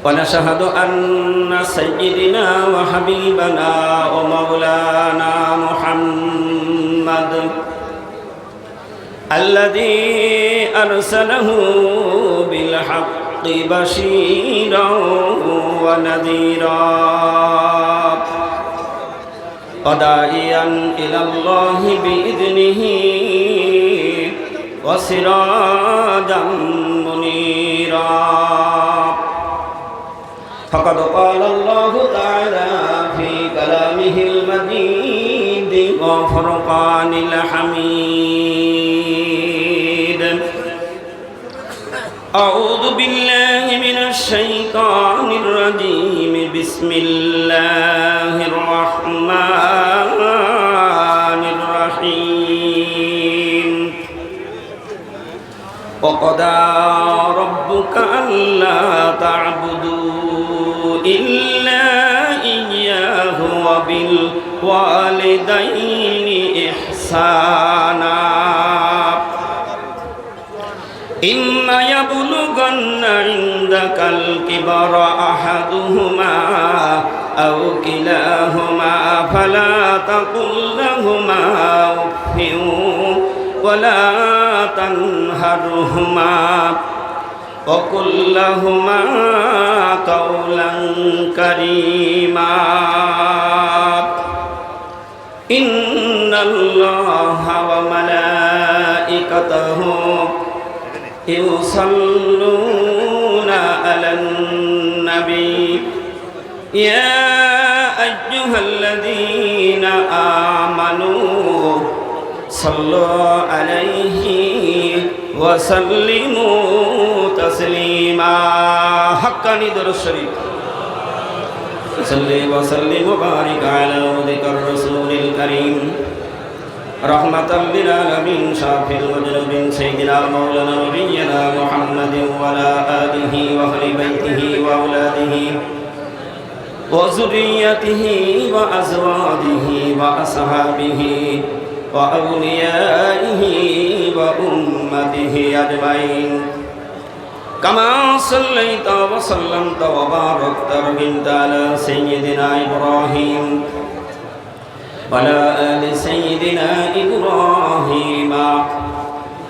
ونشهد أن سيدنا وحبيبنا ومولانا محمد الذي أرسله بالحق بشيرا ونذيرا وداعيا إلى الله بإذنه وسراجا منيرا فقد قال الله تعالى في كلامه المجيد وفرقان الحميد أعوذ بالله من الشيطان الرجيم بسم الله الرحمن الرحيم وقضى ربك ألا تعبدوا إلا إياه وبالوالدين إحسانا إما يبلغن عندك الكبر أحدهما أو كلاهما فلا تقل لهما أف ولا تنهرهما وقل لهما قولا كريما إن الله وملائكته يصلون على النبي يا أيها الذين آمنوا صلوا عليه وسلموا تسليما حقا ندر الشريف صل وسلم وبارك على عبدك الرسول الكريم رحمة للعالمين شافي المذنبين سيدنا مولانا نبينا محمد وعلى آله وأهل بيته وأولاده وذريته وأزواجه وأصحابه وأوليائه وأمته أجمعين كما صليت وسلمت وباركت وباركت على سيدنا إبراهيم وعلى آل سيدنا إبراهيم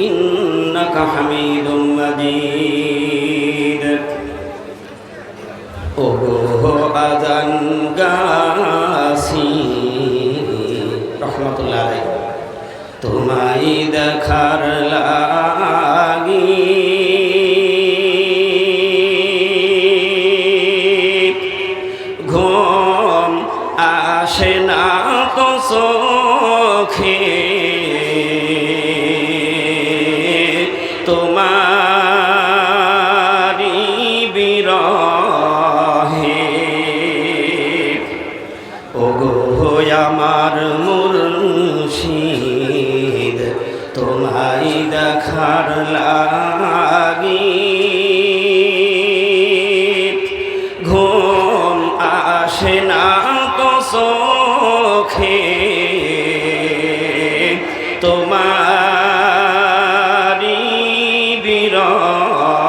إنك حميد مجيد أذان গাছি রহমতুল্লাহ আলাইহি তোমায় দেখার লাগি ঘুম আসে না তো চোখে তোমারি বিরহে ওগো আমার মুর্শিদ তোমায় দেখার লাগি ঘুম আসে না তো চোখে তোমারি বিরহে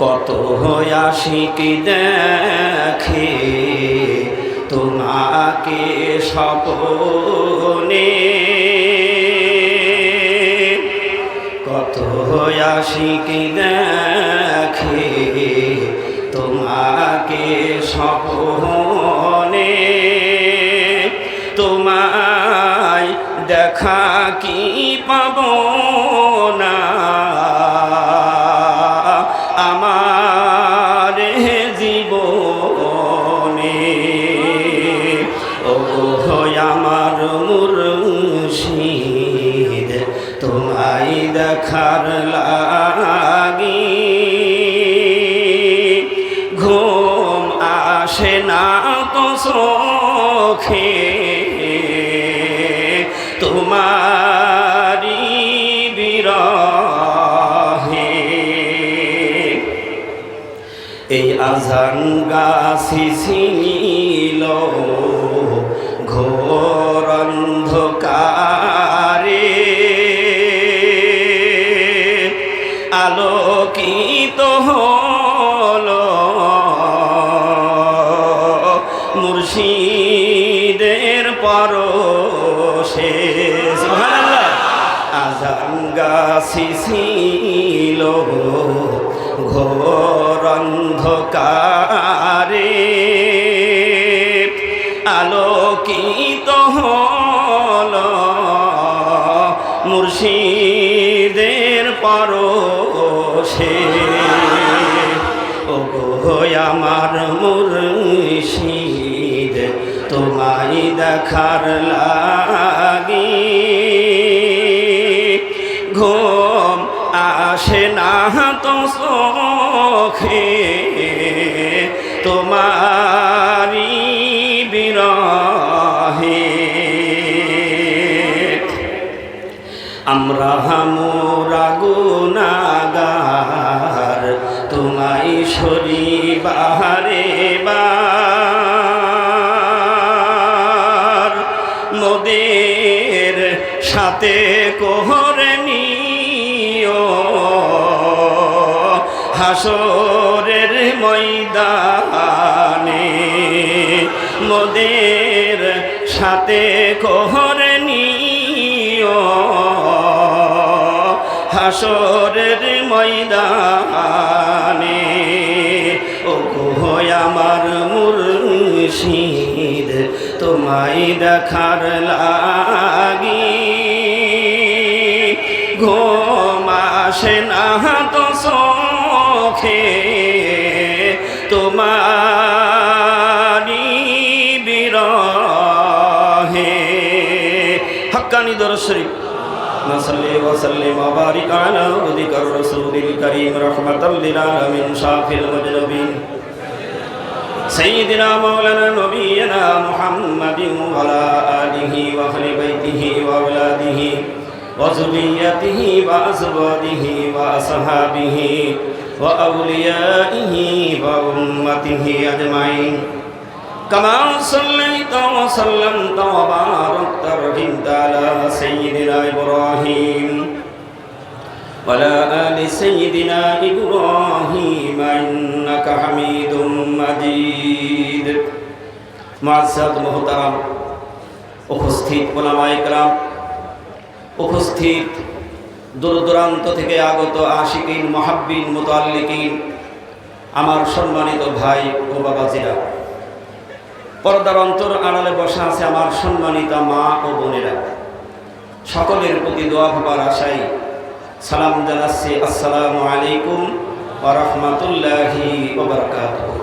কত আশিক দেখে তোমাকে স্বপ্নে কত আশিক দেখে তোমাকে স্বপ্নে তোমায় দেখা কি পাবো না আমার জীবনে ও আমার মুর্শিদ তোমায় দেখার লাগি ঘুম আসে না তো চোখে তোমারি বিরহে এই আজান গাছি ছিল ঘোর অন্ধকারে আলোকিত হলো মুর্শিদের পরশে। সুবহানাল্লাহ। আজান গাছি ছিল ঘোর অন্ধকারে, আলোকিত হলো মুর্শিদের পরশে। ও গো আমার মুর্শিদ তোমায় দেখার লাগি ঘুম আসে না তো চোখে তোমারি বিরহে। আমরা মোরা গুনাহগার তোমায় শরীবারে বার মোদের সাথে কোহরে নিও হাসরের ময়দানে, মোদের সাথে কোহরে নিও হাসরের ময়দানে। ও গো আমার মুর্শিদ তোমায় দেখার লাগি ঘুম আসে না তো চোখে তোমারি বিরহে। হক্কানি দরুদ শরীফ। নসল্লি ওয়া সাল্লিম ওয়া বারিক আলা আবদিকার রাসূলিল কারীম রাহমাতাল লিল আলামিন শাফিল মুজনিবিন সাইয়্যিদিনা মাওলানা নবিয়্যিনা মুহাম্মাদিন ওয়া আলা আলিহি ওয়া আহলি বাইতিহি ওয়া আওলাদিহি ওয়া যুররিয়্যাতিহি ওয়া আযওয়াজিহি ওয়া আসহাবিহি ওয়া আউলিয়াইহি ওয়া উম্মতিহি আজমাইন। كما صليت وسلمت وباركت ورحمت على سيدنا إبراهيم وعلى آل سيدنا إبراهيم إنك حميد مجيد। معزز محترم উপস্থিত ওলামায়ে কেরাম, উপস্থিত দূর দূরান্ত থেকে আগত আশিকিন মুহাব্বিন মুতাআল্লিকিন, আমার সম্মানিত ভাই ও বাবাজিরা, পর্দার অন্তর আড়ালে বসা আছে আমার সম্মানিত মা ও বোনেরা, সকলের প্রতি দোয়া পাবার আশায় সালাম জানাচ্ছি। আসসালামু আলাইকুম ওয়া রাহমাতুল্লাহি ওয়া বারাকাতুহু।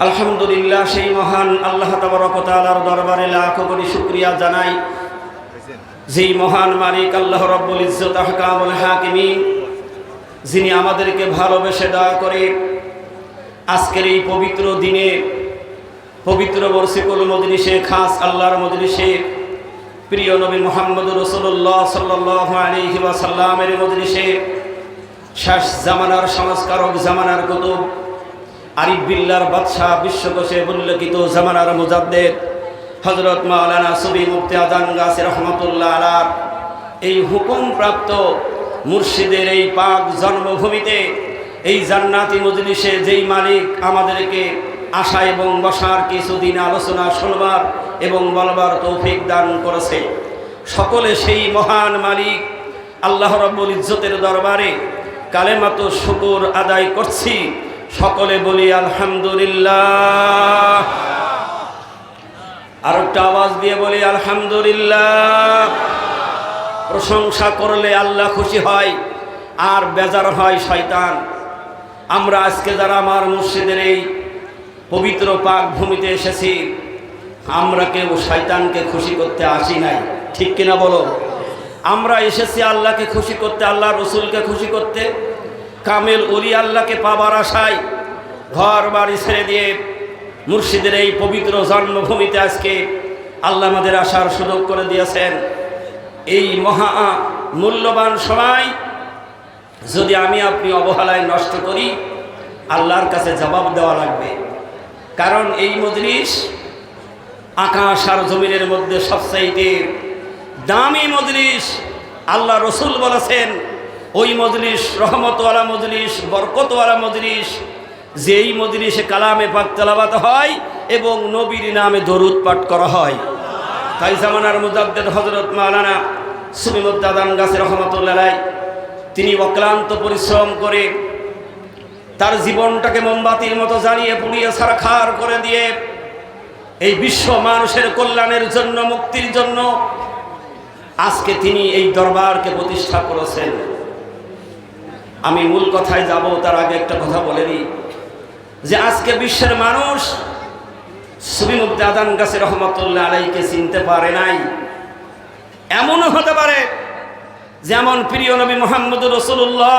আলহামদুলিল্লাহ, সেই মহান আল্লাহ তাবারক ওয়া তাআলার দরবারে লাখো কোটি শুকরিয়া জানাই, যেই মহান মালিক আল্লাহ রাব্বুল ইজ্জত আহকামুল হাকিমিন, যিনি আমাদেরকে ভালোবেসে দয়া করে আজকের এই পবিত্র দিনে, পবিত্র বর্ষিকুল মজলিসে, খাস আল্লাহর মজলিসে, প্রিয় নবী মুহাম্মদুর রাসূলুল্লাহ সাল্লাল্লাহু আলাইহি ওয়াসাল্লামের মজলিসে, শেষ জামানার সংস্কারক, জামানার কুতুব, আরিফ বিল্লাহর বাদশাহ, বিশ্বকোষে উল্লেখিত জামানার মুজাদ্দেদ হযরত মাওলানা সুফি মুফতি আজান গাছি রহমাতুল্লাহ আলাইহি এই হুকুমপ্রাপ্ত মুর্শিদের এই পাক জন্মভূমিতে, এই জান্নাতি মজলিসে যেই মালিক আমাদেরকে আসা এবং বসার, কিছুদিন আলোচনা শুনবার এবং বলবার তৌফিক দান করেছে, সকলে সেই মহান মালিক আল্লাহ রাব্বুল ইজ্জতের দরবারে কালেমাতু শুকর আদায় করছি। সকলে বলি আলহামদুলিল্লাহ। আর একটা আওয়াজ দিয়ে বলি আলহামদুলিল্লাহ। প্রশংসা করলে আল্লাহ খুশি হয় আর বেজার হয় শয়তান। আমরা আজকে যারা আমার মুর্শিদের এই পবিত্র পাক ভূমিতে এসেছি, আমরা কেউ শয়তানকে খুশি করতে আসি নাই, ঠিক কিনা বলো? আমরা এসেছি আল্লাহকে খুশি করতে, আল্লাহ রসুলকে খুশি করতে, কামেল ওলি আল্লাহকে পাবার আশায় ঘর বাড়ি ছেড়ে দিয়ে মুর্শিদের এই পবিত্র জন্মভূমিতে আজকে আল্লাহ আমাদের আসার সুযোগ করে দিয়েছেন। এই মহা মূল্যবান সময় যদি আমি আপনি অবহেলায় নষ্ট করি, আল্লাহর কাছে জবাব দেওয়া লাগবে। কারণ এই মজলিস আকাশ আর জমিনের মধ্যে সবচাইতে দামি মজলিস। আল্লাহ রসুল বলেছেন, ওই মজলিস রহমতওয়ালা মজলিস, বরকতওয়ালা মজলিস, যেই মজলিসে কালামে পাক তেলাওয়াত হয় এবং নবীর নামে দরুদ পাঠ করা হয়। তাই জামানার মুজাদ্দেদ হযরত মাওলানা সুমিমুদ্দাদান গাছী রহমতুল্লাহ আলাইহি তিনি অক্লান্ত পরিশ্রম করে তার জীবনটাকে মোমবাতির মতো জ্বালিয়ে পুড়িয়ে ছারখার করে দিয়ে এই বিশ্ব মানুষের কল্যাণের জন্য, মুক্তির জন্য আজকে তিনি এই দরবারকে প্রতিষ্ঠা করেছেন। আমি মূল কথায় যাব তার আগে একটা কথা বলে নিই যে আজকে বিশ্বের মানুষ সুমিমুদ্দাদান গাছী রহমতুল্লাহ আলাইহিকে চিনতে পারে নাই। এমনও হতে পারে যেমন প্রিয় নবী মুহাম্মদুর রাসূলুল্লাহ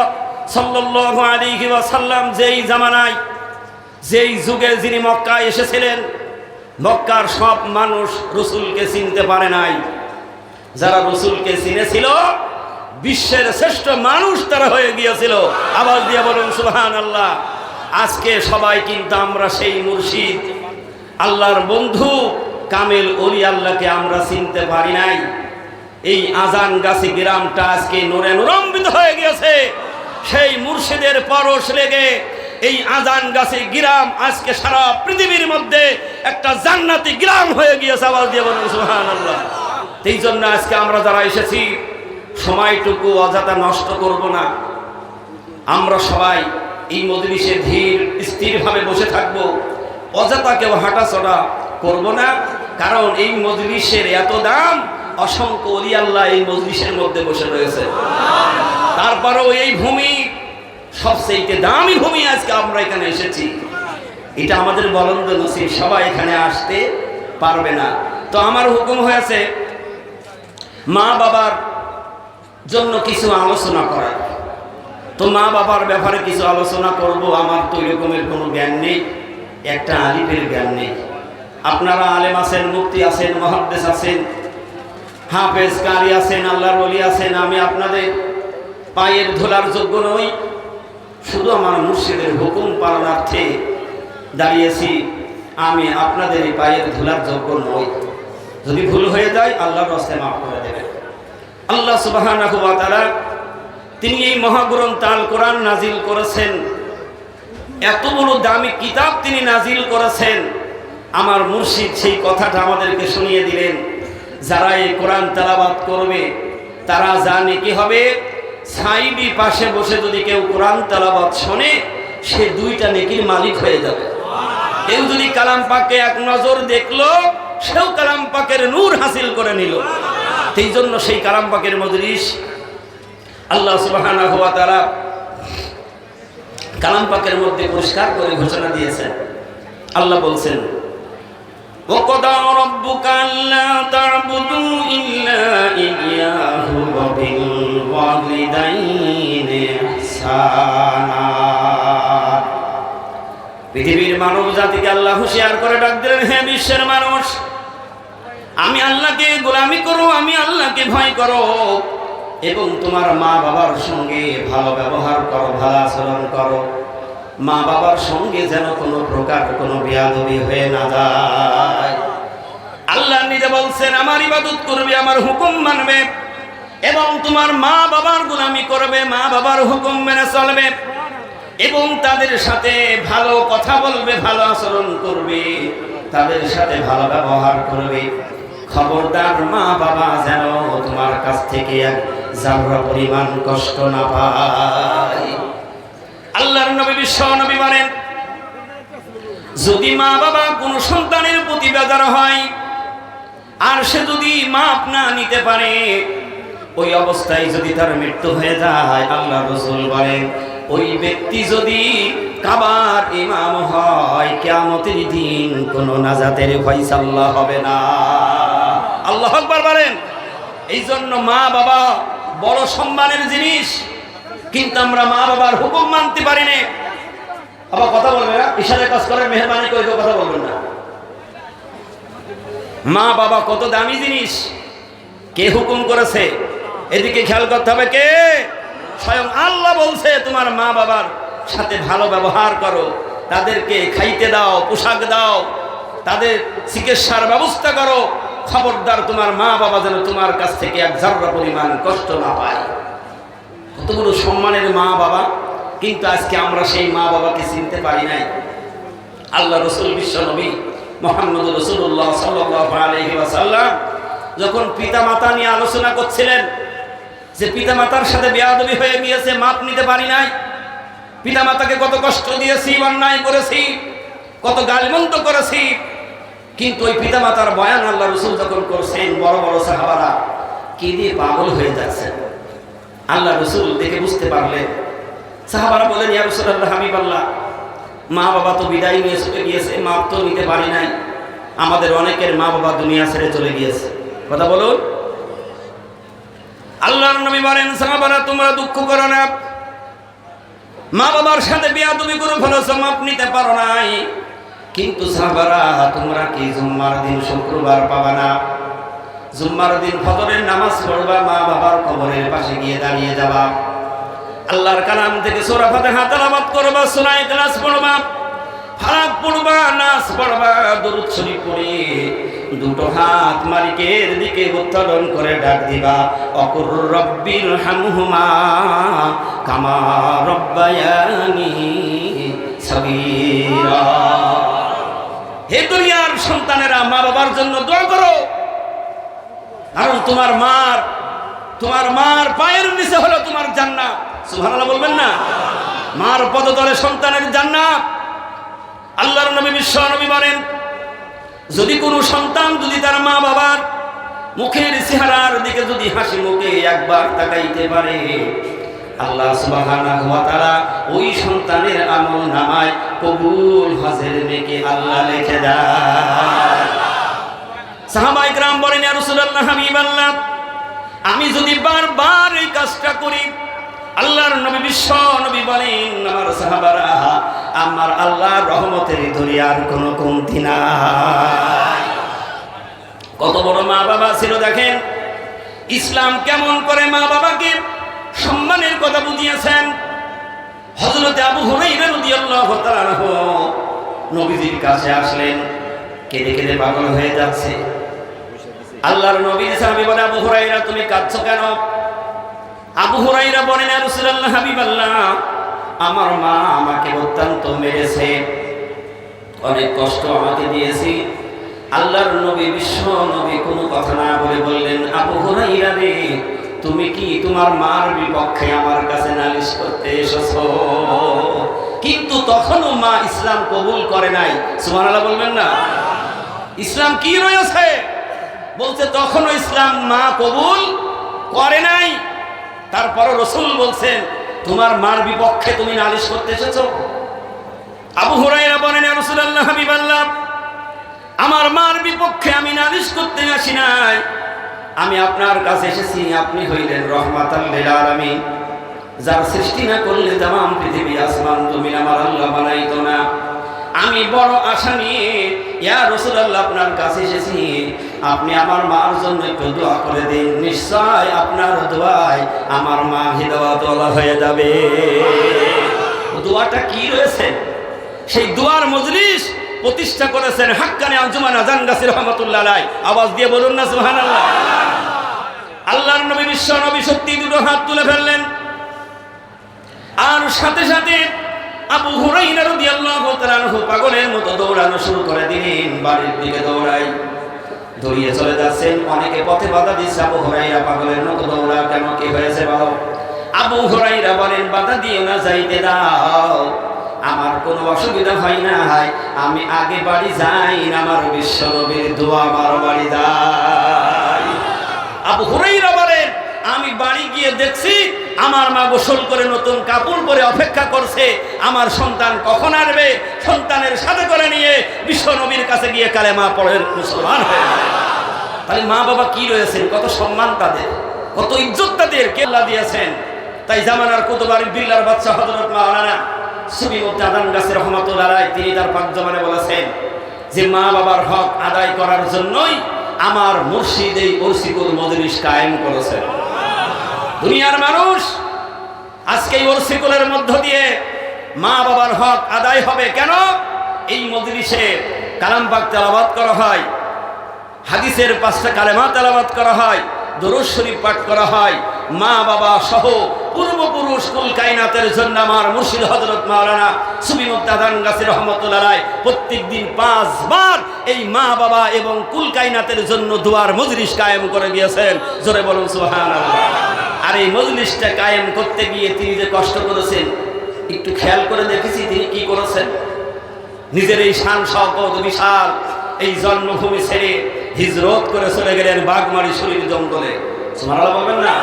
সাল্লাল্লাহু আলাইহি ওয়াসাল্লাম যেই জামানায়, যেই যুগে যিনি মক্কায় এসেছিলেন, মক্কার সব মানুষ রসুলকে চিনতে পারে নাই। যারা রসুলকে চিনেছিল বিশ্বের শ্রেষ্ঠ মানুষ তারা হয়ে গিয়েছিল। আওয়াজ দিয়ে বলুন সুবহানাল্লাহ। আজকে সবাই কিন্তু আমরা সেই মুর্শিদ, আল্লাহর বন্ধু, কামেল ওলি আল্লাহকে আমরা চিনতে পারি নাই। এই আজান গাছি গ্রামটা আজকে নূরে নূরান্বিত হয়ে গিয়েছে। সেই মুর্শিদের পরশ লেগে এই আজান গাছি গ্রাম আজকে সারা পৃথিবীর মধ্যে একটা জান্নাতি গ্রাম হয়ে গিয়েছে। আওয়াজ দিয়ে বলুন সুবহানাল্লাহ। এই জন্য আজকে আমরা যারা এসেছি সময়টুকু অযথা নষ্ট করব না। আমরা সবাই এই মজলিসে ধীর স্থিরভাবে বসে থাকব, অযথা কেউ হাঁটাচলা করব না। কারণ এই মজলিসের এত দাম, অসংখ্য ওলি আল্লাহ এই মজলিসের মধ্যে বসে রয়েছে। তারপরেও এই ভূমি সবচেয়ে দামি ভূমি, আজকে আমরা এখানে এসেছি, এটা আমাদের বলন্দ নসিব। সবাই এখানে আসতে পারবে না। তো আমার হুকুম হয়েছে মা বাবার জন্য কিছু আলোচনা করা। তো মা বাবার ব্যাপারে কিছু আলোচনা করব। আমার তো এরকমের কোনো জ্ঞান নেই, একটা আলিফের জ্ঞান নেই। আপনারা আলেম আছেন, মুফতি আছেন, মুহাদ্দিস আছেন, হাফেজ কারি আছেন, আল্লাহর ওলি আছেন। আমি আপনাদের পায়ের ধুলার যোগ্য নই, শুধু আমার মুর্শিদের হুকুম পালনার্থে দাঁড়িয়েছি। আমি আপনাদের এই পায়ের ধুলার যোগ্য নই। যদি ভুল হয়ে যায় আল্লাহর রাস্তায় মাফ করে দেবেন। আল্লাহ সুবহানাহু ওয়া তাআলা তিনি এই মহাগ্রন্থ আল কোরআন নাজিল করেছেন, এত বড় দামি কিতাব তিনি নাজিল করেছেন। আমার মুর্শিদ সেই কথাটা আমাদেরকে শুনিয়ে দিলেন, যারা এই কোরআন তেলাওয়াত করবে তারা জানে কি হবে। সাইডি পাশে বসে যদি কেউ কোরআন তেলাওয়াত শোনে, সে দুইটা নেকির মালিক হয়ে যাবে। কেউ যদি কালাম পাকে এক নজর দেখলো, সেও কালাম পাকের নূর হাসিল করে নিল। সেই জন্য সেই কালাম পাকের মজলিস আল্লাহ সুবহানাহু ওয়া তাআলা কালাম পাকের মধ্যে পরিষ্কার করে ঘোষণা দিয়েছেন। আল্লাহ বলছেন, وَقَضَىٰ رَبُّكَ أَلَّا تَعْبُدُوا إِلَّا إِيَّاهُ وَبِالْوَالِدَيْنِ إِحْسَانًا। পৃথিবীর মানব জাতিকে আল্লাহ হুঁশিয়ার করে ডাক দিলেন, হে বিশ্বের মানুষ, আমি আল্লাহকে গোলামি করো, আমি আল্লাহকে ভয় করো এবং তোমার মা বাবার সঙ্গে ভালো ব্যবহার করো, ভালো আচরণ করো। মা বাবার সঙ্গে যেন কোনো প্রকার কোনো বেয়াদবি হয়ে না যায়। আল্লাহ নিজে বলছেন, আমার ইবাদত করবে, আমার হুকুম মানবে এবং তোমার মা বাবার গোলামি করবে, মা বাবার হুকুম মেনে চলবে এবং তাদের সাথে ভালো কথা বলবে, ভালো আচরণ করবে, তাদের সাথে ভালো ব্যবহার করবে। খবরদার মা বাবা যেন তোমার কাছ থেকে এক জাররা পরিমাণ কষ্ট না পায়। আল্লাহর নবী বিশ্ব নবী বলেন, যদি মা বাবা কোনো সন্তানের প্রতি বেজার হয় আর সে যদি মাপ না নিতে পারে, ওই অবস্থায় যদি তার মৃত্যু হয়ে যায়, আল্লাহ রাসূল বলেন ওই ব্যক্তি যদি কাবার ইমাম হয়, কিয়ামতের দিন কোনো নাজাতের ফয়সালা হবে না। আল্লাহু আকবার বলেন। এই জন্য মা বাবা বড় সম্মানের জিনিস, কিন্তু আমরা মা বাবার হুকুম মানতে পারি না। আবার কথা বলবে না, ইশারায় কাজ করে, মেহরবানি করে কেউ কথা বলবেন না। মা বাবা কত দামি জিনিস, কে হুকুম করেছে এদিকে খেয়াল করতে হবে। কে? স্বয়ং আল্লাহ বলছে, তোমার মা বাবার সাথে ভালো ব্যবহার করো, তাদেরকে খাইতে দাও, পোশাক দাও, তাদের চিকিৎসার ব্যবস্থা করো। খবরদার তোমার মা বাবা যেন তোমার কাছ থেকে এক জাররা পরিমাণ কষ্ট না পায়। কত বড় সম্মানের মা বাবা, কিন্তু আজকে আমরা সেই মা বাবাকে চিনতে পারি নাই। আল্লাহ রসুল বিশ্ব নবী মুহাম্মদ রাসূলুল্লাহ সাল্লাল্লাহু আলাইহি ওয়াসাল্লাম যখন পিতামাতা নিয়ে আলোচনা করছিলেন যে পিতামাতার সাথে বেয়াদবি হয়ে গিয়েছে, মাপ নিতে পারি নাই, পিতামাতাকে কত কষ্ট দিয়েছি, অন্যায় করেছি, কত গালমন্দ করেছি, কিন্তু ওই পিতামাতার বয়ান আল্লাহ রসুল যখন করছেন, বড় বড় সাহাবারা কি দিয়ে পাগল হয়ে যাচ্ছেন। আল্লাহ রসুল দেখে বুঝতে পারলেন। সাহাবারা বলেন, ইয়া রাসূলুল্লাহ, হাবিবাল্লাহ, মা বাবা তো বিদায় নিয়ে চলে গিয়েছে, মাপ তো নিতে পারি নাই, আমাদের অনেকের মা বাবা দুনিয়া ছেড়ে চলে গিয়েছে, কথা বলুন। আল্লাহর নবী বলেন, সাহাবারা তোমরা দুঃখ করো না, মা বাবার সাথে বেয়াদবি করে ফেলেছো, মাপ নিতে পারো নাই, কিন্তু সাহাবারা তোমরা কি জুম্মার দিন শুক্রবার পাবা না? জুম্মার দিন ফজরের নামাজ পড়বা, মা বাবার কবরের পাশে গিয়ে দাঁড়িয়ে যাবা, আল্লাহর কালাম থেকে সূরা ফাতিহা তেলাওয়াত করবা, সূরা ইখলাস পড়বা, ফালাক পড়বা, নাস পড়বা, দরুদ শরীফ পড়ে দুটো হাত মালিকের দিকে উত্তোলন করে ডাক দিবা, অকুর রব্বির হামহুমা কামা রব্বায়ানি সগীরা। হে দুনিয়ার সন্তানেরা, মা বাবার জন্য দোয়া করো, কারণ তোমার মার পায়ের নিচে হলো তোমার জান্নাত। সুবহানাল্লাহ বলবেন না? মার পদতলে সন্তানের জান্নাত। আল্লাহর নবী বিশ্ব নবী বলেন, যদি কোনো সন্তান যদি তার মা বাবার মুখের চেহারার দিকে যদি হাসি মুখে একবার তাকাইতে পারে, আল্লাহ সুবহানাহু ওয়া তাআলা ওই সন্তানের আমল নামায় কবুল হজের নেকি আল্লাহ লিখে দেয়। সাহাবায়ে কেরাম বলেন, ইয়া রাসূলুল্লাহ, হাবিবাল্লাহ, আমি যদি বারবার এই কাজটা করি, আল্লাহর নবী বিশ্ব নবী বলেন, আমার সাহাবারা, আমার আল্লাহর রহমতের দুনিয়ার কোনো কমতি নাই। কত বড় মা বাবা ছিল দেখেন, ইসলাম কেমন করে মা বাবাকে সম্মানের কথা বুঝিয়েছেন। হযরত আবু হুরায়রা রাদিয়াল্লাহু তাআলা আনহু নবীজির কাছে আসলেন, কেঁদে কেঁদে পাগল হয়ে যাচ্ছে। আল্লাহর নবীর সাহাবী বলে, আবু হুরায়রা, তুমি কাঁদছো কেন? আবু হুরায়রা বলেন, ইয়া রাসূলুল্লাহ, হাবিবাল্লাহ, আমার মা আমাকে অত্যন্ত মেরেছে, অনেক কষ্ট আমাকে দিয়েছি। আল্লাহর নবী বিশ্ব নবী কোনো কথা না বলে বললেন, আবু হুরায়রা রে, তুমি কি তোমার মার বিপক্ষে আমার কাছে নালিশ করতে এসেছো? কিন্তু তখনও মা ইসলাম কবুল করে নাই। সুবহানাল্লাহ বলবেন না? ইসলাম কি রয়েছে বলছে, তখনও ইসলাম মা কবুল করে নাই। তারপরও রাসূল বলছেন, তোমার মার বিপক্ষে তুমি নালিশ করতে এসেছো? আবু হুরায়রা বলেন, ইয়া রাসূলুল্লাহ, হাবিবাল্লাহ, আমার মার বিপক্ষে আমি নালিশ করতে আসি নাই, আমি আপনার কাছে এসেছি। আপনি হইলেন রহমাতাল লিল আলামিন, যার সৃষ্টি না করলে তামাম পৃথিবী আসমান জমিন আমার আল্লাহ বানাইতো না। আমি বড় আশা নিয়ে ইয়া রাসূলুল্লাহ আপনার কাছে এসেছি, আপনি আমার মার জন্য একটু দোয়া করে দিন, নিশ্চয় আপনার দোয়ায় আমার মা হিদায়াতওয়ালা হয়ে যাবে। দোয়াটা কি রয়েছে? সেই দোয়ার মজলিস প্রতিষ্ঠা করেছেন হাক্কানি আঞ্জুমান আজান গাছী রহমাতুল্লাহ আলাইহি। আওয়াজ দিয়ে বলুন না সুবহানাল্লাহ। আল্লাহর নবী বিশ্ব নবী সত্যি দুটো হাত তুলে ফেললেন, আর সাথে সাথে আবু হুরায়রা রাদিয়াল্লাহু তাআলা আনহু পাগলের মতো দৌড়ানো শুরু করে দিলেন। বাড়ির দিকে দৌড়িয়ে চলে যাচ্ছেন। অনেকে পথে বাধা দিচ্ছে, আবু হুরায়রা পাগলের মতো দৌড়া কেন, কি হয়েছে বলো? আবু হুরায়রা বলেন, বাধা দিও না, যাইতে দাও, আমার কোনো অসুবিধা হয় না, আমি আগে বাড়ি যাই না, আমার বিশ্ব নবীর দোয়া আমার বাড়ি যাই। আবু হুরায়রা বলেন, আমি বাড়ি গিয়ে দেখছি আমার মা গোসল করে নতুন কাপড় পরে অপেক্ষা করছে, আমার সন্তান কখন আসবে, সন্তানের সাথে করে নিয়ে বিশ্ব নবীর কাছে গিয়ে কালেমা পড়ে মুসলমান হয়ে। তাহলে মা বাবা কি রয়েছেন, কত সম্মান তাদের, কত ইজ্জত তাদের কে আল্লাহ দিয়েছেন। তাই জামানার কুতুবারি বিল্লার বাদশা হযরত মাওলানা সুফি মুফতি আজান গাছী রহমাতুল্লাহ আলাইহি তিনি তার পাক জমানে বলেছেন যে মা বাবার হক আদায় করার জন্যই আমার মুর্শিদ এই ওরসিকুল মজলিস কায়েম করেছেন। দুনিয়ার মানুষ আজকে এই ওরসিকুলের মধ্য দিয়ে মা বাবার হক আদায় হবে কেন? এই মজলিসে কালাম পাক তেলাওয়াত করা হয়, হাদিসের 5টা কালেমা তেলাওয়াত করা হয়, দরুদ শরীফ পাঠ করা হয়, মা বাবা সহ পূর্বপুরুষ কুল কায়নাতের জন্য আমার মুর্শিদ হযরত মাওলানা সুফি মুক্তাদান গাছী রহমাতুল্লাহ আলাইহি প্রত্যেকদিন 5 বার এই মা বাবা এবং কুল কায়নাতের জন্য দোয়ার মজলিস কায়েম করে দিয়েছেন। জোরে বলুন সুবহানাল্লাহ। আর এই মজলিসটা কায়েম করতে গিয়ে তিনি যে কষ্ট করেছেন একটু খেয়াল করে দেখেছি তিনি কি করেছেন। নিজের এই শান শওকত বিশাল এই জন্মভূমি ছেড়ে হিজরত করে চলে গেলেন বাগমারি শরীর জঙ্গলে। সুবহানাল্লাহ বলবেন না?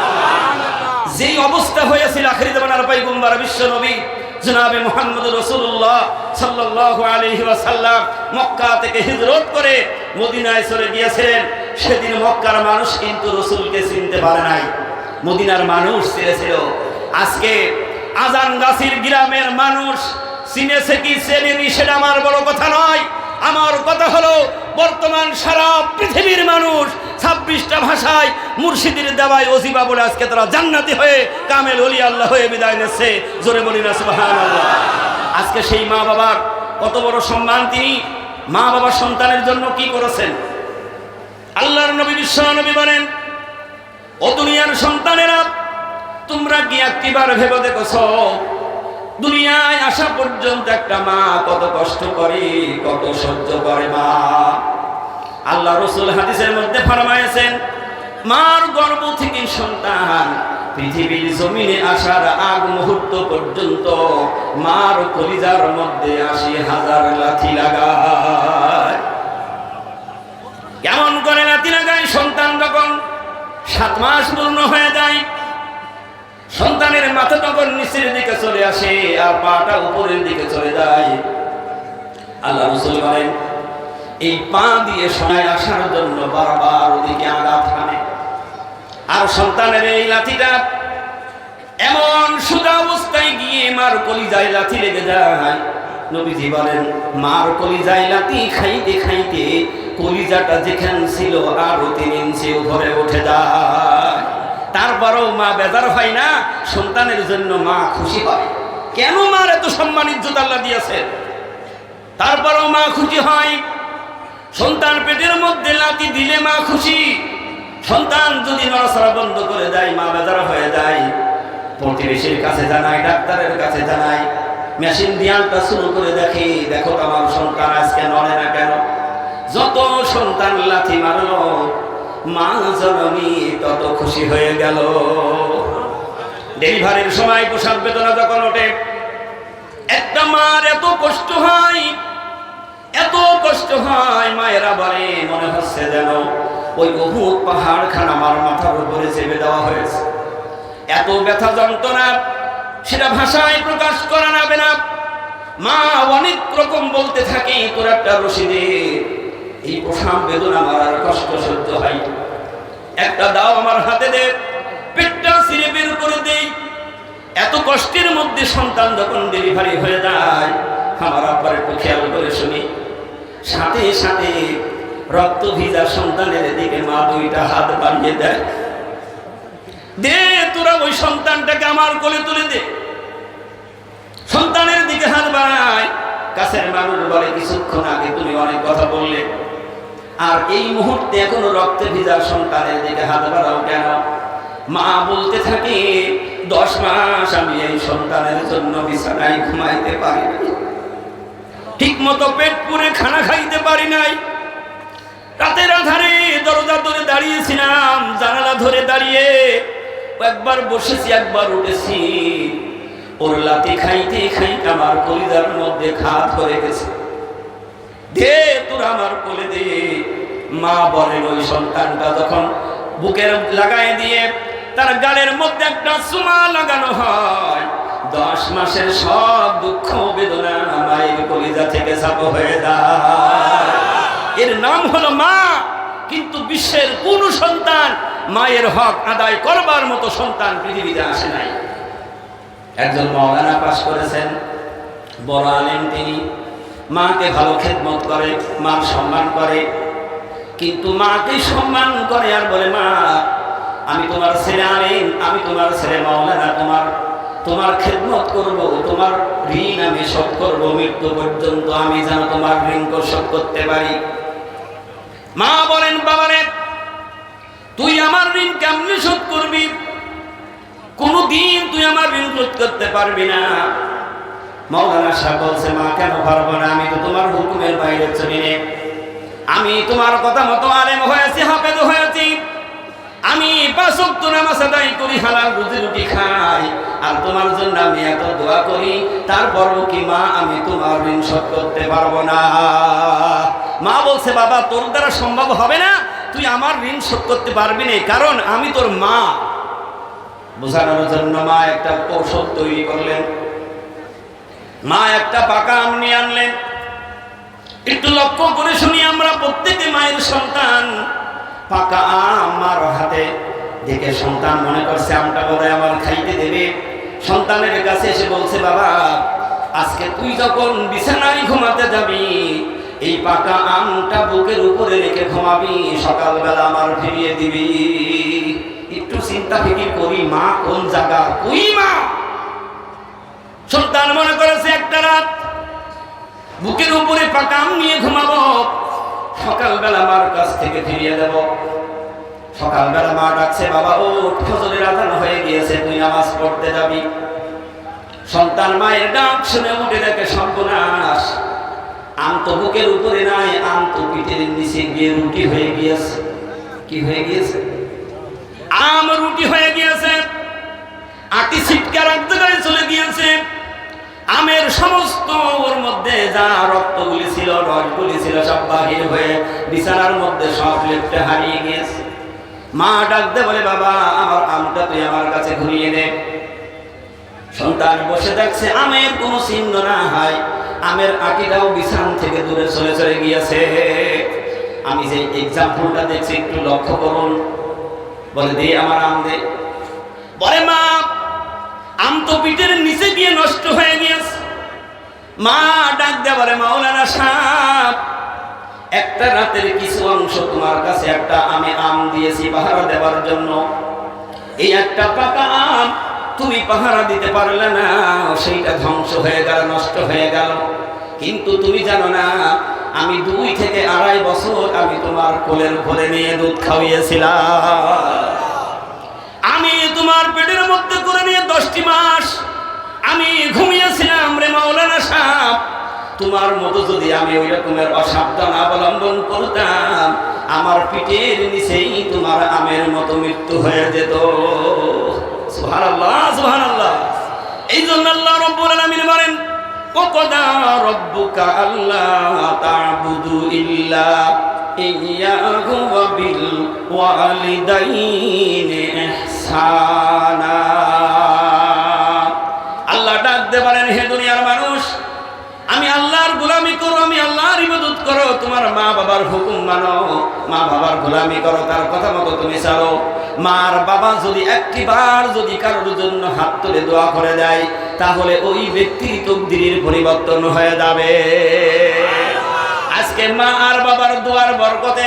যেই অবস্থা হয়েছিল আখির জামানার পয়গম্বর বিশ্ব নবী জনাবে মুহাম্মদ রাসূলুল্লাহ সাল্লাল্লাহু আলাইহি ওয়াসাল্লাম মক্কা থেকে হিজরত করে মদিনায় চলে গিয়েছিলেন, সেদিন মক্কার মানুষ কিন্তু রাসূলকে চিনতে পারে নাই, মদিনার মানুষ চিনেছিল। আজকে আজানগাছির গ্রামের মানুষ চিনেছে কি চেনেনি সেটা আমার বড় কথা নয়। আমার কথা হলো বর্তমান সারা পৃথিবীর মানুষ 26টা ভাষায় মুর্শিদের দেওয়ায় ওজিবা বলে আজকে তারা জান্নাতি হয়ে কামেল ওলি আল্লাহ হয়ে বিদায় নিচ্ছে। জোরে বলি না সুবহানাল্লাহ। আজকে সেই মা বাবার কত বড় সম্মান, তিনি মা বাবা সন্তানের জন্য কি করেছেন। আল্লাহর নবী বিশ্ব নবী বলেন, ও দুনিয়ার সন্তানেরা তোমরা কি একবার ভেবে দেখেছো দুনিয়ায় আসা পর্যন্ত একটা মা কত কষ্ট করে, কত সহ্য করে মা। আল্লাহ রাসূল হাদিসের মধ্যে ফরমায়েছেন, মার গর্ভ থেকে সন্তান পৃথিবীর জমিনে আসার আগ মুহূর্ত পর্যন্ত মার কলিজার মধ্যে ৮০,০০০ লাথি লাগায়। কেমন করে লাথি লাগায়? সন্তান যখন 7 মাস পূর্ণ হয়ে যায়, সন্তানের মাথা তখন নিচের দিকে চলে আসে আর পাটা উপরের দিকে চলে যায়। আল্লাহ রাসূল বলেন, এই পা দিয়ে শোনায় আসার জন্য বারবার ওদিকে আঘাত হানে। আর সন্তানের এই লাথিটা এমন সোজা অবস্থায় গিয়ে মার কলিজায় লাথি লেগে যায়। নবীজি বলেন, মার কলিজায় লাথি খাইতে খাইতে কলিজাটা যেখানে ছিল আরো 3 ইঞ্চি উপরে উঠে যায়। তারপরেও মা বেজার হয় না, সন্তানের জন্য মা খুশি হয়। কেন মার এত সম্মান ইজ্জত আল্লাহ দিয়েছেন? তারপরেও মা খুশি হয়। সন্তান পেটের মধ্যে লাথি দিলে মা খুশি, সন্তান যদি নড়াচড়া বন্ধ করে দেয় মা বেজার হয়ে যায়। প্রতিবেশীর কাছে জানায়, ডাক্তারের কাছে জানায়, মেশিন দিয়ালটা শুরু করে দেখে, দেখো আমার সন্তান আজকে নড়ে না কেন। যত সন্তান লাথি মারলো মা জননী তত খুশি হয়ে গেল। ডেলিভারির সময় প্রসব বেদনা যখন ওঠে, একটা মার এত কষ্ট হয়, এত কষ্ট হয়, মায়েরা বলে মনে হচ্ছে যেন ওই উহুদ পাহাড় খান আমার মাথার উপরে চেপে দেওয়া হয়েছে। এত ব্যথা যন্ত্রণা সেটা ভাষায় প্রকাশ করা যাবে না। মা অনেক রকম বলতে থাকে, তোর একটা রশি দে, এই প্রসব বেদনা মারার কষ্ট সহ্য হয়, একটা দাও আমার হাতে দে, পেটটা ছিঁড়ে বের করে দেই। এত কষ্টের মধ্যে সন্তান যখন ডেলিভারি হয়ে যায়, আমার আব্বার একটু খেয়াল করে শুনি, সাথে সাথে রক্ত ভিজা সন্তানের দিকে মা 2টা হাত বাড়িয়ে দেয়, দে তোরা ওই সন্তানটাকে আমার কোলে তুলে দে। সন্তানের দিকে হাত বাড়ায়। কাছের মানুষ বলে, কিছুক্ষণ আগে তুমি অনেক কথা বললে, আর এই মুহূর্তে এখনো রক্তে ভিজা সন্তানের দিকে হাত বাড়াও কেন? মা বলতে থাকে, 10 মাস আমি এই সন্তানের জন্য বিছানায় ঘুমাইতে পারি নাই, ঠিক মতো পেট পুরে খানা খাইতে পারি নাই। রাতের আধারে দরজা ধরে দাঁড়িয়েছিলাম, জানালা ধরে দাঁড়িয়ে একবার বসেছি, একবার উঠেছি। ওর লাথি খাইতে খাইতে আমার কলিজার মধ্যে খাত ধরে গেছে, দে তোর আমার কোলে দে। মা বলেন, ওই সন্তানটা যখন বুকের লাগাই দিয়ে তার গালের মধ্যে একটা চুমা লাগানো হয়, 10 মাসের সব দুঃখ বেদনা মায়ের কলিজা থেকে চাপ হয়ে যায়। এর নাম হলো মা। কিন্তু বিশ্বের কোন সন্তান মায়ের হক আদায় করবার মতো সন্তান পৃথিবীতে আসে নাই। একজন মাওলানা পাশ করেছেন, বড় আলেম, তিনি মাকে ভালো খেদমত করে, মার সম্মান করে, কিন্তু মাকে সম্মান করে আর বলে, মা আমি তোমার ছেলে আলেম, আমি তোমার ছেলে মাওলানা, তোমার খেদমত করব, তোমার ঋণ আমি শোধ করব, মৃত্যু পর্যন্ত আমি যেন তোমার ঋণ শোধ করতে পারি। মা বলেন, বাবারে তুই আমার ঋণ কেমনে শোধ করবি? কোনদিন তুই আমার ঋণ শোধ করতে পারবি না। মাওলানা সাহেব বলছে, মা কেন পারবো না? আমি তো তোমার হুকুমের বাইরে চলি নে। আমি তোমার কথা মতো আলেম হয়েছি, হাফেজ হয়েছি, আমি 5 ওয়াক্ত নামাজ আদায় করি, হালাল রুজি রুটি খাই, আর তোমার জন্য আমি এত দোয়া করি, তারপরও কি মা আমি তোমার ঋণ শোধ করতে পারবো না? মা বলছে, বাবা তোর দ্বারা সম্ভব হবে না, তুই আমার ঋণ শোধ করতে পারবি না, কারণ আমি তোর মা। বোঝানোর জন্য মা একটা কৌশল তৈরি করলেন। মা একটা পাকা আম নিয়ে আনলেন। একটু লক্ষ্য করে শুনি, আমরা প্রত্যেকে মায়ের সন্তান। পাকা আম মার হাতে দেখে সন্তান মনে করছে আমটা বোধহয় আমার খাইতে দেবে। সন্তানের কাছে এসে বলছে, বাবা আজকে তুই যখন বিছানায় ঘুমাতে যাবি, এই পাকা আমটা বুকের উপরে রেখে ঘুমাবি, সকালবেলা আমার ফিরিয়ে দিবি। একটু চিন্তা ফিকির করি, মা কোন জায়গা, কই মা? সন্তান মনে করেছে একটা রাত বুকের উপরে পাকা আম নিয়ে ঘুমাবো, সকালবেলা মার কাছ থেকে ফিরিয়ে দেব। সকালবেলা মা ডাকছে, বাবা ওঠ, ফজরের আযান হয়ে গিয়েছে, তুই নামাজ পড়তে যাবি। সন্তান মায়ের ডাক শুনে উঠে দেখে সর্বনাশ, আম তো বুকের উপরে নাই, আম তো পিঠের নিচে গিয়ে রুটি হয়ে গিয়েছে। কি হয়ে গিয়েছে? আম রুটি হয়ে গিয়েছে, আটি ছিটকার এক জায়গায় চলে গিয়েছে। আমের সমস্ত ওর মধ্যে যা রক্তগুলি ছিল, রসগুলি ছিল, সব বাহির হয়ে বিছানার মধ্যে সব লেপটে হারিয়ে গিয়েছে। মা ডাকতে বলে, বাবা আমার আমটা তুই আমার কাছে ঘুরিয়ে নে। সন্তান বসে দেখছে আমের কোনো চিহ্ন না হয়, আমের আটিটাও বিছান থেকে দূরে চলে চলে গিয়েছে। আমি যে এক্সাম্পলটা দেখছি একটু লক্ষ্য করুন। বলে, দে আমার আম দে। বলে, মা আম তো পিঠের নিচে গিয়ে নষ্ট হয়ে গিয়েছে। মা ডাক দেয়া বলে, মাওলানা সাহেব একটা রাতের কিছু অংশ তোমার কাছে একটা আমি আম দিয়েছি পাহারা দেওয়ার জন্য, এই একটা পাকা আম তুমি পাহারা দিতে পারলে না, সেইটা ধ্বংস হয়ে গেল, নষ্ট হয়ে গেল। কিন্তু তুমি জানো না, আমি 2 থেকে 2.5 বছর আমি তোমার কোলের উপরে নিয়ে দুধ খাওয়িয়েছিলাম। আমি তোমার পেটের মধ্যে করে নিয়ে 10টি মাস আমি ঘুমিয়েছিলাম রে মাওলানা সাহেব। তোমার মতো যদি আমি ওই রকমের অসাবধান অবলম্বন করতাম, আমার পিঠের নিচেই তোমার আমের মতো মৃত্যু হয়ে যেত। সুবহানাল্লাহ, সুবহানাল্লাহ। এই জন্য আল্লাহ রাব্বুল আলামিন বলেন, ওয়াকাদা রাব্বুকা আল্লা তা'বুদু ইল্লা ইয়াহু ওয়া বিল ওয়ালিদাইনি ইহসানা। আল্লাহ ডাকতে পারেন, হে দুনিয়ার মানুষ, আমি আল্লাহর গোলামি করো, আমি আল্লাহর ইবাদত করো, তোমার মা বাবার হুকুম মানো, মা বাবার গোলামি করো, তার কথা মতো তুমি চলো। মার বাবা যদি একটিবার যদি কারোর জন্য হাত তুলে দোয়া করে দেয়, তাহলে ওই ব্যক্তির তকদিরের পরিবর্তন হয়ে যাবে। আজকে মা আর বাবার দোয়ার বরকতে,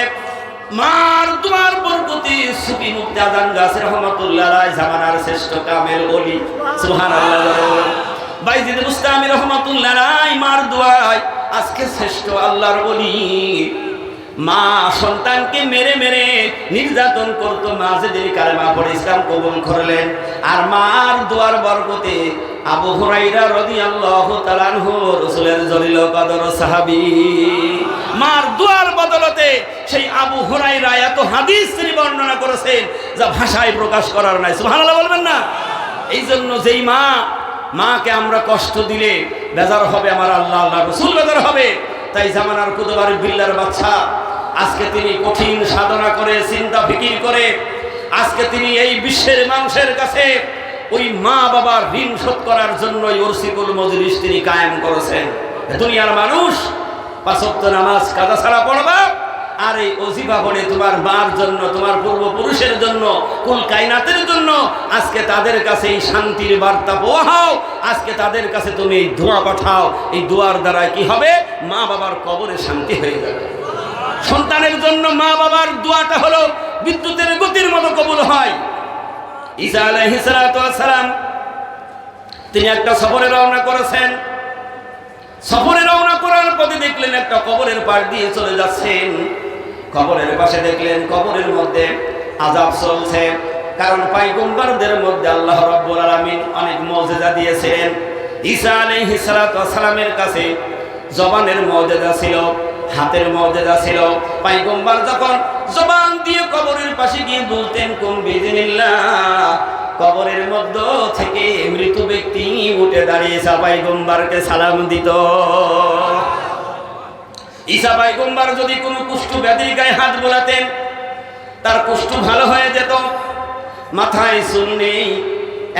মার দোয়ার বরকতে সুফি মুফতি আজান গাছী রহমাতুল্লাহ আলাইহি জামানার শ্রেষ্ঠ কামেল ওলি, সুবহানাল্লাহ, বাইজিদ বুস্তামি রহমাতুল্লাহ আলাইহি মার দোয়ায় আজকে শ্রেষ্ঠ আল্লাহর ওলি। মা সন্তানকে মেরে মেরে নির্যাতন করতো, মা যেদিন কালেমা পড়ে ইসলাম কবুল করলেন। আর মার দোয়ার বরকতে আবু হুরায়রা রাদিয়াল্লাহু তাআলা আনহু রাসূলের জলিল কদর সাহাবী, মার দোয়ার বদলতে সেই আবু হুরায়রা এত হাদিস তিনি বর্ণনা করেছেন যা ভাষায় প্রকাশ করার নাই। সুবহানাল্লাহ বলবেন না? এই জন্য যেই মাকে আমরা কষ্ট দিলে বেজার হবে আমার আল্লাহ, আল্লাহ রাসূল বেজার হবে। তাই জামানার কুতুবার বিল্লার বাচ্চা আজকে তিনি কঠিন সাধনা করে, চিন্তা ফিকির করে, আজকে তিনি এই বিশ্বের মানুষের কাছে ওই মা বাবার ঋণ শোধ করার জন্য ওরসিকুল মজলিস তিনি কায়েম করেছেন। দুনিয়ার মানুষ 5 ওয়াক্ত নামাজ কাজা ছাড়া পড়বা, আর এই ওজিফা পড়ে তোমার মার জন্য, তোমার পূর্বপুরুষের জন্য, কুল কায়নাতের জন্য আজকে তাদের কাছে এই শান্তির বার্তা পৌঁছাও। আজকে তাদের কাছে তুমি এই দোয়া পাঠাও, এই দোয়ার দ্বারা কি হবে? মা বাবার কবরে শান্তি হয়ে যাবে। সন্তানের জন্য মা বাবার দোয়াটা হলো বিদ্যুতের গতির মতো কবুল হয়। ঈসা আলাইহিস সালাতু ওয়াস সালাম তিনি একটা সফরে রওনা করেছেন। সফরে রওনা করার পথে দেখলেন একটা কবরের পাশ দিয়ে চলে যাচ্ছেন। কবরের পাশে দেখলেন কবরের মধ্যে আযাব চলছে, কারণ পয়গম্বরদের মধ্যে আল্লাহ রাব্বুল আলামিন অনেক মুজিজা দিয়েছিলেন। ঈসা আলাইহিস সালাতু ওয়াস সালামের কাছে জবানের মুজিজা ছিল, হাতের মুজিজা ছিল। পয়গম্বর যখন জবান দিয়ে কবরের পাশে গিয়ে বলতেন কুম বিইজনিল্লাহ, কবরের মধ্য থেকে মৃত ব্যক্তি উঠে দাঁড়িয়ে ঈসা পয়গম্বরকে সালাম দিত। ঈসা পয়গম্বর যদি কোনো কুষ্ঠ ব্যাধির গায়ে হাত বোলাতেন, তার কুষ্ঠ ভালো হয়ে যেত। মাথায় চুল নেই,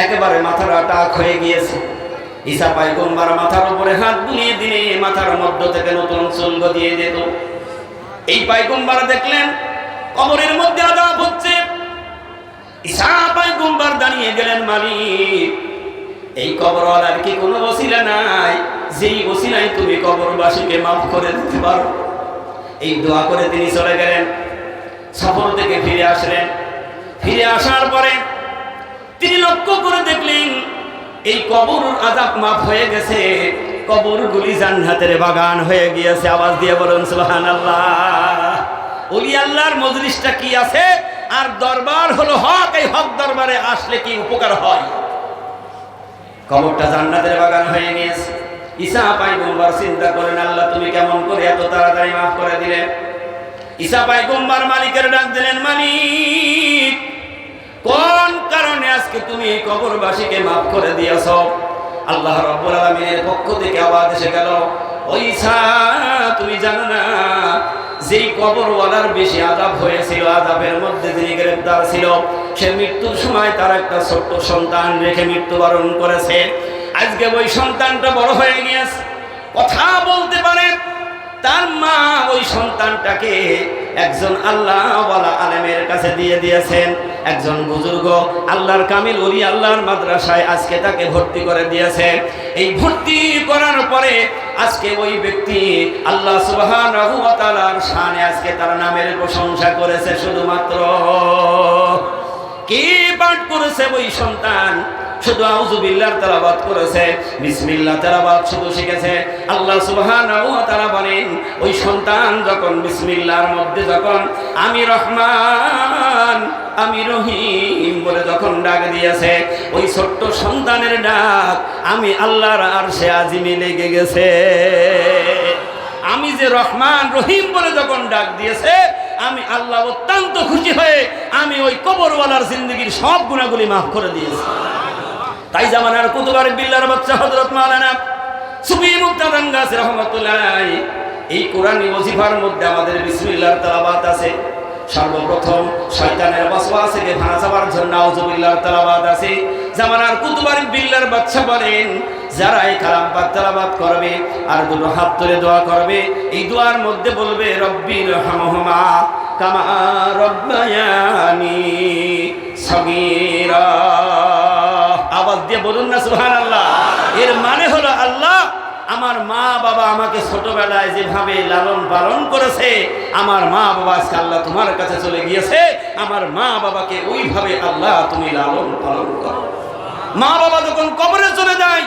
একেবারে মাথার টাক হয়ে গিয়েছে। ঈসা পয়গম্বর মাথার উপরে হাত বুলিয়ে দিলে মাথার মধ্য থেকে নতুন চুল গজিয়ে যেত। এই পয়গম্বর দেখলেন কবরের মধ্যে আযাব হচ্ছে। ঈসা পয়গম্বর দাঁড়িয়ে গেলেন, মালিক, এই কবরওয়ালার কি কোনো ওসিলা নাই যেই ওসিলায় তুমি কবরবাসীকে মাফ করে দিতে পারো? এই দোয়া করে তিনি চলে গেলেন। সফর থেকে ফিরে আসলেন। ফিরে আসার পরে তিনি লক্ষ্য করে দেখলেন এই কবর আযাব মাফ হয়ে গেছে, কবরগুলি জান্নাতের বাগান হয়ে গিয়েছে। আওয়াজ দিয়ে বলুন সুবহানাল্লাহ। ওলি আল্লাহর মজলিসটা কি আছে, আর দরবার হলো হক। এই হক দরবারে আসলে কি উপকার হয়? কবরটা জান্নাতের বাগান হয়ে গিয়েছে। ঈসা পয়গম্বর চিন্তা করেন, আল্লাহ তুমি কেমন করে এত তাড়াতাড়ি মাফ করে দিলে? ঈসা পয়গম্বর মালিকের ডাক দিলেন, মালিক, কোন কারণে আজকে তুমি এই কবরবাসীকে মাফ করে দিয়েছো? আল্লাহ রাব্বুল আলামিনের পক্ষ থেকে আওয়াজ এসে গেল, ও ঈসা, তুমি জানো না যেই কবরওয়ালার বেশি আযাব হয়েছিল, আযাবের মধ্যে যিনি গ্রেফতার ছিল, সে মৃত্যুর সময় তার একটা ছোট্ট সন্তান রেখে মৃত্যুবরণ করেছে। আজকে ওই সন্তানটা বড় হয়ে গিয়েছে, কথা বলতে পারে। তার মা ওই সন্তানটাকে একজন আল্লাহওয়ালা আলেমের কাছে দিয়ে দিয়েছেন। একজন বুজুর্গ আল্লাহর কামিল ওলি আল্লাহর মাদ্রাসায় আজকে তাকে ভর্তি করে দিয়েছে। এই ভর্তি করার পরে আজকে ওই ব্যক্তি আল্লাহ সুবহানাহু ওয়া তাআলার শানে আজকে তার নামের প্রশংসা করেছে। শুধুমাত্র কে পাঠ করেছে? ওই সন্তান শুধু আউযু বিল্লাহর তেলাওয়াত করেছে, বিসমিল্লাহ তেলাওয়াত শুধু শিখেছে। আল্লাহ সুবহানাহু ওয়া তাআলা বলেন, ওই সন্তান যখন বিসমিল্লাহর মধ্যে যখন আমি রহমান আমি রহিম বলে যখন ডাক দিয়েছে, ওই ছোট্ট সন্তানের ডাক আমি আল্লাহর আরশে আজিমে লেগে গেছে। আমি যে রহমান রহিম বলে যখন ডাক দিয়েছে, আমি আল্লাহ অত্যন্ত খুশি হয়ে আমি ওই কবরওয়ালার জিন্দেগীর সব গুনাহগুলি মাফ করে দিয়েছি। তাই জামানার কুতুবার বিল্লাহর বাচ্চা হযরত মাওলানা সুফি মুক্তাদান গাছী রাহমাতুল্লাহ আলাইহি এই কোরআনী ওয়াজিফার মধ্যে আমাদের বিসমিল্লাহর তেলাওয়াত আছে। সর্বপ্রথম শয়তানের ওয়াসওয়াসা থেকে ভাঙা যাবার জন্য আউযু বিল্লাহর তেলাওয়াত আছে। জামানার কুতুবার বিল্লাহর বাচ্চা বলেন, যারা এই কালাম পাক তেলাওয়াত করবে আর দুটো হাত তুলে দোয়া করবে, এই দোয়ার মধ্যে বলবে রব্বির রহমহুমা কামা রব্বায়ানি সগীরা। আওয়াজ দিয়ে বলুন না সুবহানাল্লাহ। এর মানে হলো, আল্লাহ আমার মা বাবা আমাকে ছোটবেলায় যেভাবে লালন পালন করেছে, আমার মা বাবা আজকে আল্লাহ তোমার কাছে চলে গিয়েছে, আমার মা বাবাকে ওইভাবে আল্লাহ তুমি লালন পালন করো। মা বাবা যখন কবরে চলে যায়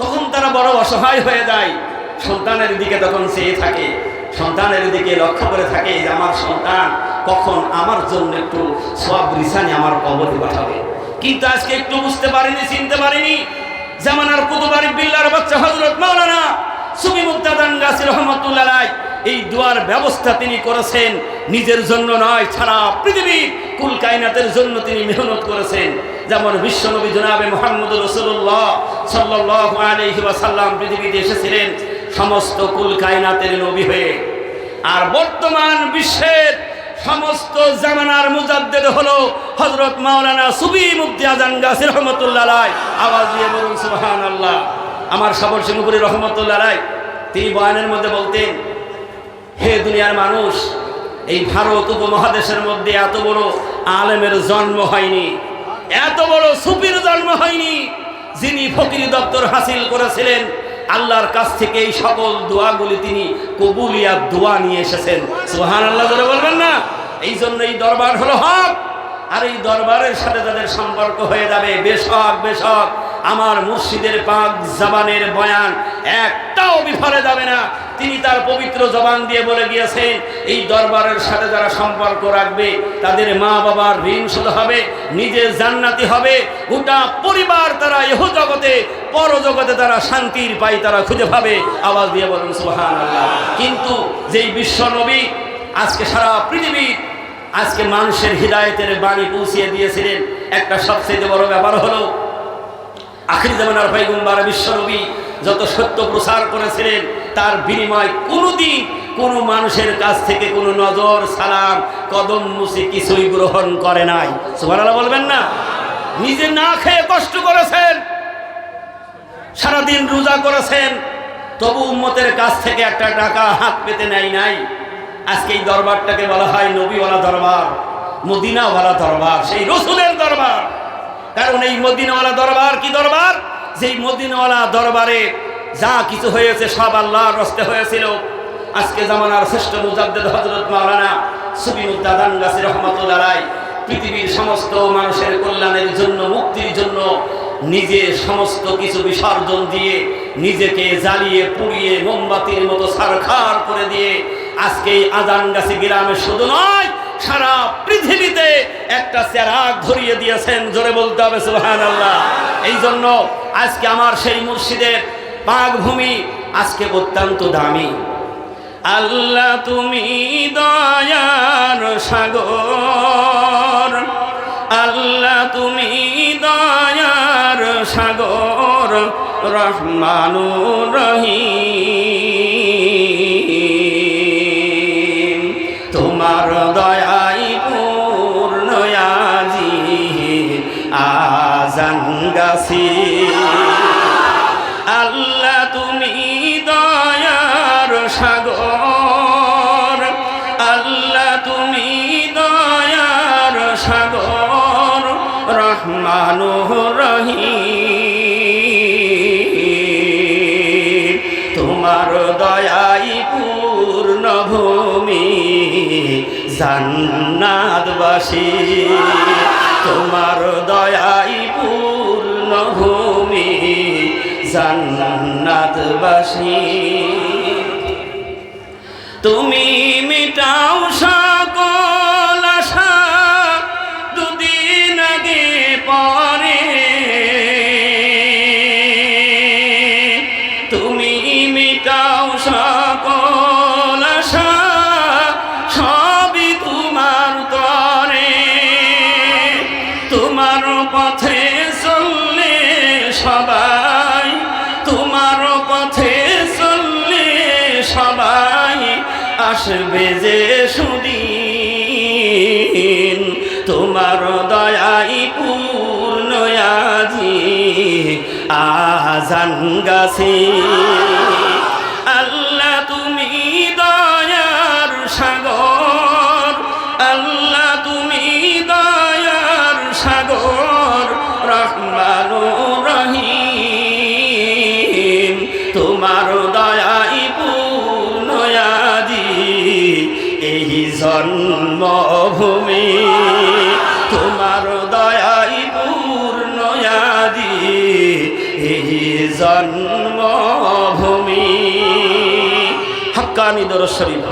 তখন তারা বড় অসহায় হয়ে যায়, সন্তানের দিকে তখন চেয়ে থাকে, সন্তানের দিকে লক্ষ্য করে থাকে যে আমার সন্তান কখন আমার জন্য একটু সওয়াব রিসানি আমার কবরে পাঠাবে। কিন্তু আজকে একটু বুঝতে পারিনি, চিনতে পারিনি। জামানার কুতুবার বিল্লাহর বাচ্চা হযরত মাওলানা সুফি মুক্তাদান গাছী রাহমাতুল্লাহ আলাইহি এই দোয়ার ব্যবস্থা তিনি করেছেন, নিজের জন্য নয়, সারা পৃথিবীর কুল কায়নাতের জন্য তিনি মেহনত করেছেন। যেমন বিশ্বনবী জনাবে মুহাম্মদুর রাসূলুল্লাহ সাল্লাল্লাহু আলাইহি ওয়াসাল্লাম পৃথিবীতে এসেছিলেন সমস্ত কুল কায়নাতের নবী হয়ে। আর বর্তমান বিশ্বের সমস্ত জামানার মুজাদ্দিদ হলো হযরত মাওলানা সুফি মুক্তাদান গাছী রাহমাতুল্লাহ আলাইহি। আওয়াজ দিয়ে বলুন সুবহানাল্লাহ। আমার সবর সিংহপুরী রহমতুল্লাহ আলাইহি তিনি বয়ানের মধ্যে বলতেন, হে দুনিয়ার মানুষ, এই ভারত উপমহাদেশের মধ্যে এত বড় আলেমের জন্ম হয়নি, এত বড় সুফির জন্ম হয়নি, যিনি ফকিরি দপ্তর হাসিল করেছিলেন। আল্লাহর কাছ থেকে এই সকল দোয়াগুলি তিনি কবুলিয়াত দোয়া নিয়ে এসেছেন। সুবহানাল্লাহ জোরে বলবেন না? এই জন্য এই দরবার হলো হক, আর এই দরবারের সাথে যাদের সম্পর্ক হয়ে যাবে, বেশক বেশক আমার মুর্শিদের পাক জবানের বয়ান একটাও বিফলে যাবে না। তিনি তার পবিত্র জবান দিয়ে বলে গিয়েছেন, এই দরবারের সাথে যারা সম্পর্ক রাখবে তাদের মা বাবার ঋণ শোধ হবে, নিজে জান্নাতি হবে, গোটা পরিবার তারা ইহ জগতে পরজগতে তারা শান্তির পাই তারা খুঁজে পাবে। আওয়াজ দিয়ে বলুন সুবহানাল্লাহ। কিন্তু যেই বিশ্ব নবী আজকে সারা পৃথিবী আজকে মানুষের হৃদায়তের বাণী পৌঁছিয়ে দিয়েছিলেন, একটা সবচেয়ে বড় ব্যাপার হলো আখির জামানার পয়গম্বর বিশ্বনবী যত সত্য প্রচার করেছিলেন তার বিনিময় কোনোদিন কোনো মানুষের কাছ থেকে কোনো নজর সালাম কদম মুছে কিছুই গ্রহণ করে নাই। সুবহানাল্লাহ বলবেন না? নিজে না খেয়ে কষ্ট করেছেন, সারাদিন রোজা করেছেন, তবু উম্মতের কাছ থেকে একটা টাকা হাত পেতে নেয় নাই। আজকে এই দরবারটাকে বলা হয় নবীওয়ালা দরবার, মদিনাওয়ালা দরবার, সেই রসুলের দরবার। কারণ এই মদিনাওয়ালা দরবার কি দরবার? যেই মদিনাওয়ালা দরবারে যা কিছু হয়েছে সব আল্লাহর রাস্তে হয়েছিল। আজকে জামানার শ্রেষ্ঠ মুজাদ্দিদ হযরত মাওলানা সুবিউদ্দাদান গাছী রহমাতুল্লাহ আলাইহি পৃথিবীর সমস্ত মানুষের কল্যাণের জন্য, মুক্তির জন্য নিজে সমস্ত কিছু বিসর্জন দিয়ে, নিজেকে জ্বালিয়ে পুড়িয়ে মোমবাতির মতো ছারখার করে দিয়ে আজকে এই আজানগাছি গ্রামে শুধু নয় সারা পৃথিবীতে একটা চেরাগ ধরিয়ে দিয়েছেন। জোরে বলতে হবে সুবহানাল্লাহ। এই জন্য আজকে আমার সেই মুর্শিদের পাক ভূমি আজকে অত্যন্ত দামি। আল্লাহ তুমি দয়ার সাগর, আল্লাহ তুমি দয়ার সাগর, রহমানুর রহিম, তোমার দয়াই পূর্ণ আজি আজানগাছি। আল্লাহ তুমি দয়ার সাগর, আল্লাহ তুমি দয়ার সাগর, রহমানুর রহিম, তোমার দয়াই পূর্ণ ভূমি জান্নাতবাসী, তোমার দয়াই পূর্ণ ভূমি জান্নাতবাসী। তুমি মিটাও সকল আশা দুদিন আগে পরে, তুমি মিটাও সকল আশা সবই তোমার তরে, তোমার পথে চললে সবাই, তোমার পথে চললে সবাই আসবে যে সুদিন, তোমার দয়াই পূর্ণ আজি আজানগাছি। আল্লাহ তুমি দয়ার সাগর, আল্লাহ তুমি দয়ার সাগর, রহমানুর রহিম, তোমার দয়াই পূর্ণ আজি এই জন্মভূমি, তোমার দয়াই পূর্ণ আজি এই জন্মভূমি। হাক্কানি দরুদ শরীফ।